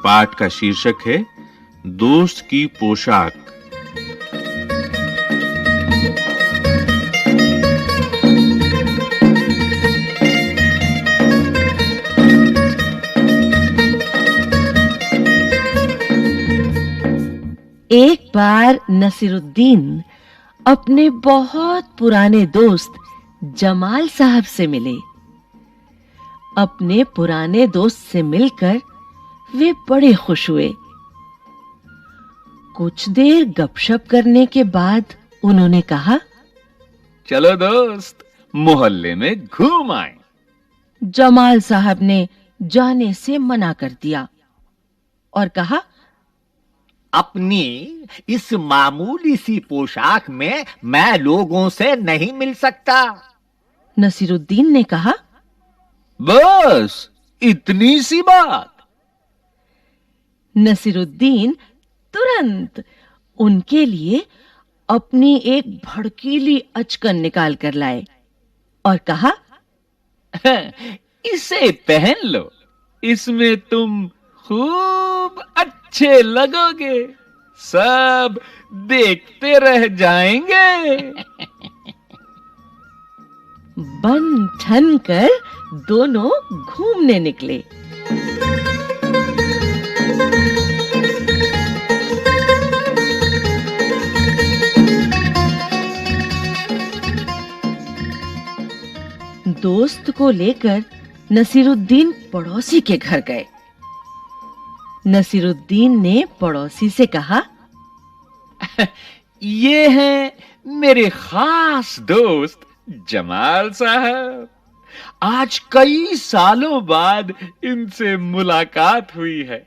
पाठ का शीर्षक है दोस्त की पोशाक। एक बार नसीरुद्दीन अपने बहुत पुराने दोस्त जमाल साहब से मिले। अपने पुराने दोस्त से मिलकर वे बड़े खुश हुए। कुछ देर गपशप करने के बाद उन्होंने कहा, चलो दोस्त, मोहल्ले में घूम आए। जमाल साहब ने जाने से मना कर दिया और कहा, अपनी इस मामूली सी पोशाक में मैं लोगों से नहीं मिल सकता। नसीरुद्दीन ने कहा, बस इतनी सी बात। नसीरुद्दीन तुरंत उनके लिए अपनी एक भड़कीली अचकन निकाल कर लाए और कहा, इसे पहन लो, इसमें तुम खूब अच्छे लगोगे, सब देखते रह जाएंगे। बन ठन कर दोनों घूमने निकले। दोस्त को लेकर नसीरुद्दीन पड़ोसी के घर गए। नसीरुद्दीन ने पड़ोसी से कहा, ये हैं मेरे खास दोस्त जमाल साहब। आज कई सालों बाद इनसे मुलाकात हुई है।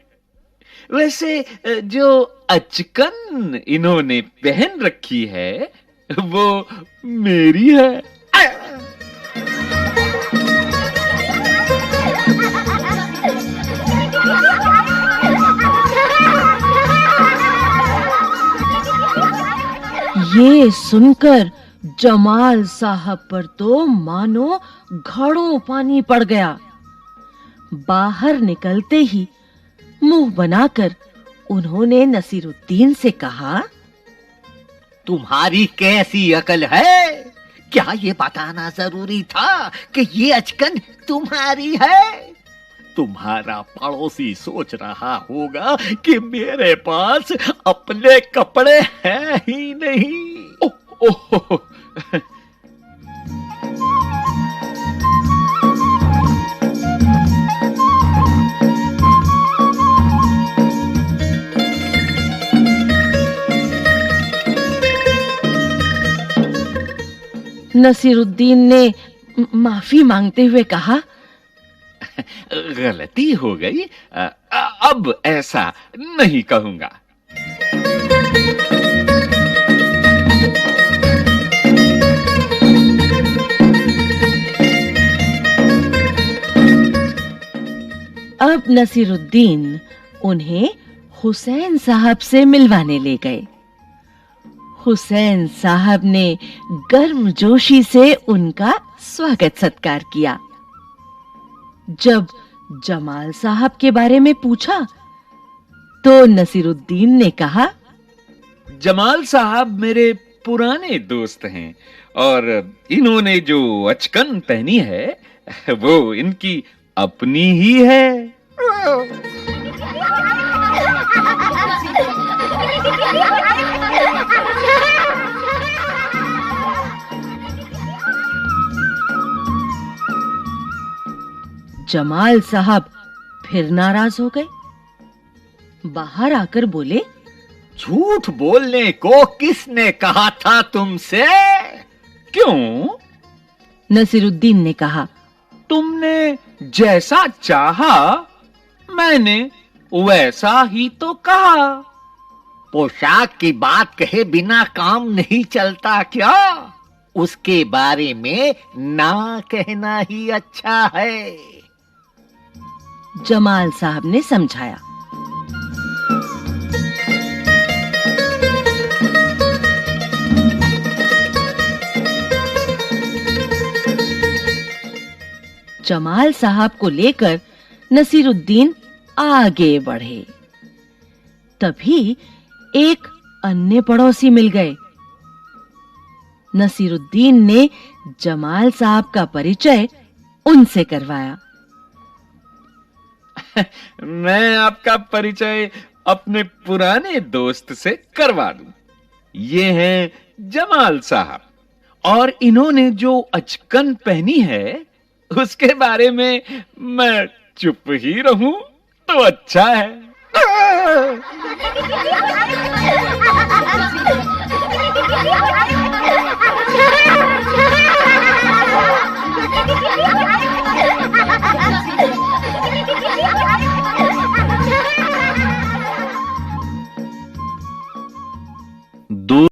वैसे जो अचकन इन्होंने पहन रखी है वो मेरी है। ये सुनकर जमाल साहब पर तो मानो घड़ों पानी पड़ गया। बाहर निकलते ही मुंह बनाकर उन्होंने नसीरुद्दीन से कहा, तुम्हारी कैसी अकल है? क्या ये बताना जरूरी था कि ये अचकन तुम्हारी है? तुम्हारा पड़ोसी सोच रहा होगा कि मेरे पास अपने कपड़े हैं ही नहीं। ओह ओह नसीरुद्दीन ने माफी मांगते हुए कहा, गलती हो गई, अब ऐसा नहीं कहूंगा। अब नसीरुद्दीन उन्हें हुसैन साहब से मिलवाने ले गए। हुसैन साहब ने गर्मजोशी से उनका स्वागत सत्कार किया। जब जमाल साहब के बारे में पूछा तो नसीरुद्दीन ने कहा, जमाल साहब मेरे पुराने दोस्त हैं और इन्होंने जो अचकन पहनी है वो इनकी अपनी ही है। जमाल साहब फिर नाराज हो गए। बाहर आकर बोले, झूठ बोलने को किसने कहा था तुमसे? क्यों? नसीरुद्दीन ने कहा, तुमने जैसा चाहा मैंने वैसा ही तो कहा। पोशाक की बात कहे बिना काम नहीं चलता क्या? उसके बारे में ना कहना ही अच्छा है। जमाल साहब ने समझाया। जमाल साहब को लेकर नसीरुद्दीन आगे बढ़े। तभी एक अन्य पड़ोसी मिल गए। नसीरुद्दीन ने जमाल साहब का परिचय उनसे करवाया। मैं आपका परिचय अपने पुराने दोस्त से करवा दूं। ये हैं जमाल साहब, और इन्होंने जो अचकन पहनी है उसके बारे में मैं चुप ही रहूं तो अच्छा है। दो